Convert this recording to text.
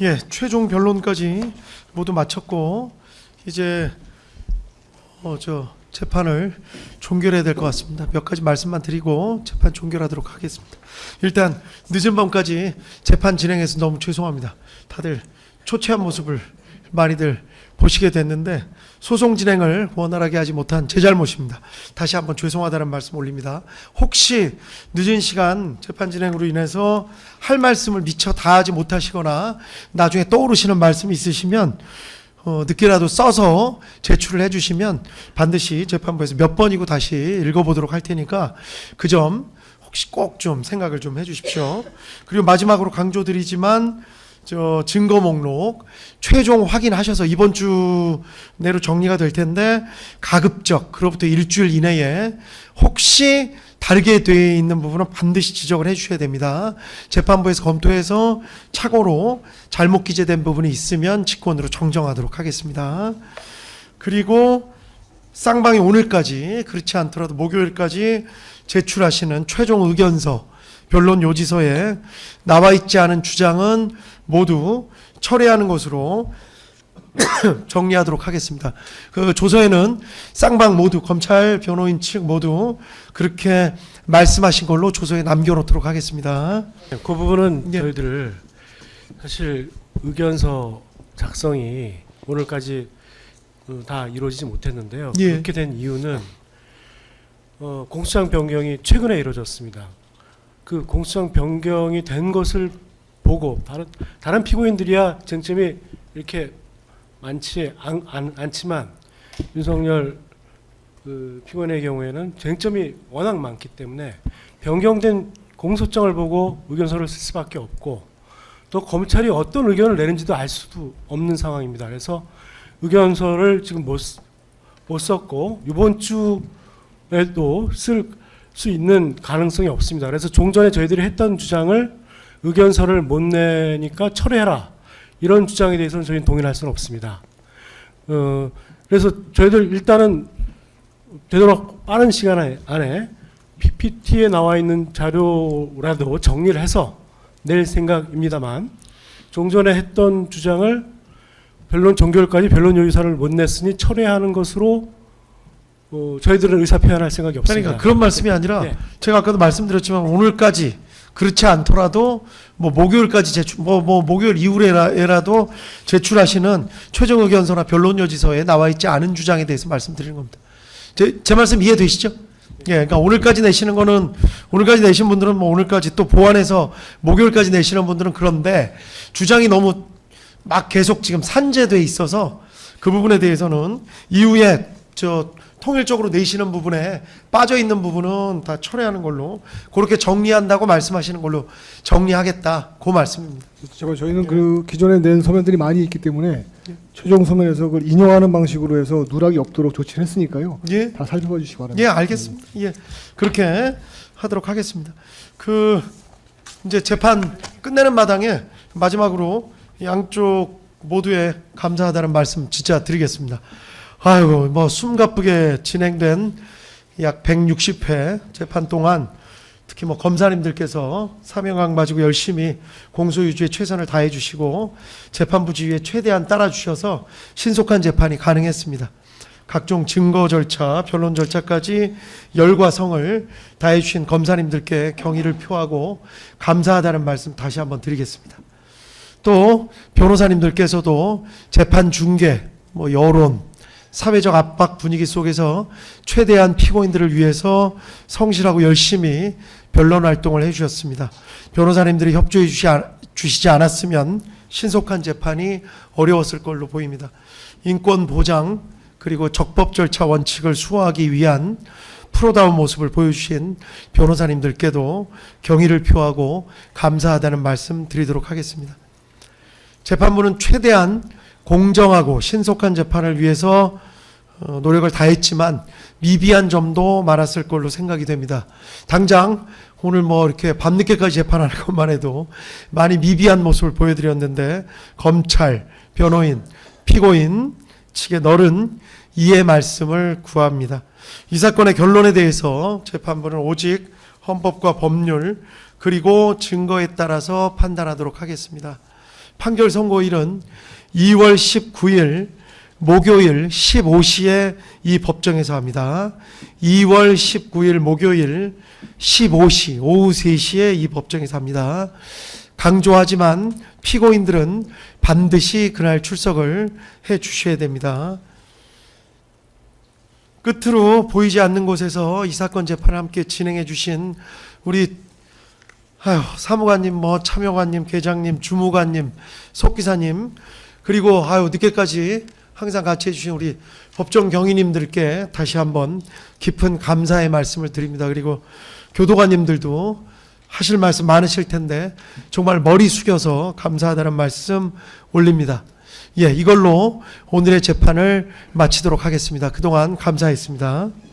예, 최종 변론까지 모두 마쳤고 이제 재판을 종결해야 될 것 같습니다. 몇 가지 말씀만 드리고 재판 종결하도록 하겠습니다. 일단 늦은 밤까지 재판 진행해서 너무 죄송합니다. 다들 초췌한 모습을 많이들 보시게 됐는데 소송 진행을 원활하게 하지 못한 제 잘못입니다. 다시 한번 죄송하다는 말씀 올립니다. 혹시 늦은 시간 재판 진행으로 인해서 할 말씀을 미처 다 하지 못하시거나 나중에 떠오르시는 말씀이 있으시면 늦게라도 써서 제출을 해주시면 반드시 재판부에서 몇 번이고 다시 읽어보도록 할 테니까 그 점 혹시 꼭 좀 생각을 좀 해주십시오. 그리고 마지막으로 강조드리지만 증거 목록 최종 확인하셔서 이번 주 내로 정리가 될 텐데 가급적 그로부터 일주일 이내에 혹시 다르게 되어 있는 부분은 반드시 지적을 해주셔야 됩니다. 재판부에서 검토해서 착오로 잘못 기재된 부분이 있으면 직권으로 정정하도록 하겠습니다. 그리고 쌍방이 오늘까지 그렇지 않더라도 목요일까지 제출하시는 최종 의견서 변론 요지서에 나와 있지 않은 주장은 모두 철회하는 것으로 정리하도록 하겠습니다. 그 조서에는 쌍방 모두 검찰 변호인 측 모두 그렇게 말씀하신 걸로 조서에 남겨놓도록 하겠습니다. 그 부분은 예. 저희들 사실 의견서 작성이 오늘까지 다 이루어지지 못했는데요. 예. 그렇게 된 이유는 공수처장 변경이 최근에 이루어졌습니다. 그 공수처장 변경이 된 것을 보고 다른 피고인들이야 쟁점이 이렇게 많지 않지만 윤석열 그 피고인의 경우에는 쟁점이 워낙 많기 때문에 변경된 공소장을 보고 의견서를 쓸 수밖에 없고 또 검찰이 어떤 의견을 내는지도 알 수도 없는 상황입니다. 그래서 의견서를 지금 못 썼고 이번 주에도 쓸 수 있는 가능성이 없습니다. 그래서 종전에 저희들이 했던 주장을 의견서를 못 내니까 철회해라 이런 주장에 대해서는 저희는 동의할 수는 없습니다. 그래서 저희들 일단은 되도록 빠른 시간 안에 PPT에 나와 있는 자료라도 정리를 해서 낼 생각입니다만 종전에 했던 주장을 변론 종결까지 변론 요지서를 못 냈으니 철회하는 것으로 저희들은 의사 표현할 생각이 없습니다. 그러니까 그런 말씀이 아니라 네. 제가 아까도 말씀드렸지만 오늘까지 그렇지 않더라도 뭐 목요일까지 제출 목요일 이후에라도 제출하시는 최종 의견서나 변론 요지서에 나와 있지 않은 주장에 대해서 말씀드리는 겁니다. 제 말씀 이해되시죠? 예, 그러니까 오늘까지 내시는 거는 오늘까지 내신 분들은 뭐 오늘까지 또 보완해서 목요일까지 내시는 분들은 그런데 주장이 너무 막 계속 지금 산재돼 있어서 그 부분에 대해서는 이후에 통일적으로 내시는 부분에 빠져 있는 부분은 다 철회하는 걸로 그렇게 정리한다고 말씀하시는 걸로 정리하겠다 그 말씀입니다. 저희는 그 기존에 낸 서면들이 많이 있기 때문에 최종 서면에서 그걸 인용하는 방식으로 해서 누락이 없도록 조치를 했으니까요. 예, 다 살펴봐 주시기 바랍니다. 예, 알겠습니다. 예, 그렇게 하도록 하겠습니다. 그 이제 재판 끝내는 마당에 마지막으로 양쪽 모두에 감사하다는 말씀 진짜 드리겠습니다. 아이고 뭐 숨가쁘게 진행된 약 160회 재판 동안 특히 뭐 검사님들께서 사명강마지고 열심히 공소유지에 최선을 다해 주시고 재판부 지휘에 최대한 따라 주셔서 신속한 재판이 가능했습니다. 각종 증거 절차, 변론 절차까지 열과 성을 다해 주신 검사님들께 경의를 표하고 감사하다는 말씀 다시 한번 드리겠습니다. 또 변호사님들께서도 재판 중계, 뭐 여론, 사회적 압박 분위기 속에서 최대한 피고인들을 위해서 성실하고 열심히 변론 활동을 해주셨습니다. 변호사님들이 협조해 주시지 않았으면 신속한 재판이 어려웠을 걸로 보입니다. 인권 보장 그리고 적법 절차 원칙을 수호하기 위한 프로다운 모습을 보여주신 변호사님들께도 경의를 표하고 감사하다는 말씀 드리도록 하겠습니다. 재판부는 최대한 공정하고 신속한 재판을 위해서 노력을 다했지만 미비한 점도 많았을 걸로 생각이 됩니다. 당장 오늘 뭐 이렇게 밤늦게까지 재판하는 것만 해도 많이 미비한 모습을 보여드렸는데 검찰, 변호인, 피고인 측의 너른 이해 말씀을 구합니다. 이 사건의 결론에 대해서 재판부는 오직 헌법과 법률 그리고 증거에 따라서 판단하도록 하겠습니다. 판결 선고일은 2월 19일 목요일 15시에 이 법정에서 합니다. 2월 19일 목요일 15시 오후 3시에 이 법정에서 합니다. 강조하지만 피고인들은 반드시 그날 출석을 해 주셔야 됩니다. 끝으로 보이지 않는 곳에서 이 사건 재판을 함께 진행해 주신 우리 사무관님, 참여관님, 계장님, 주무관님, 속기사님, 그리고 늦게까지 항상 같이 해주신 우리 법정 경위님들께 다시 한번 깊은 감사의 말씀을 드립니다. 그리고 교도관님들도 하실 말씀 많으실 텐데 정말 머리 숙여서 감사하다는 말씀 올립니다. 이걸로 오늘의 재판을 마치도록 하겠습니다. 그동안 감사했습니다.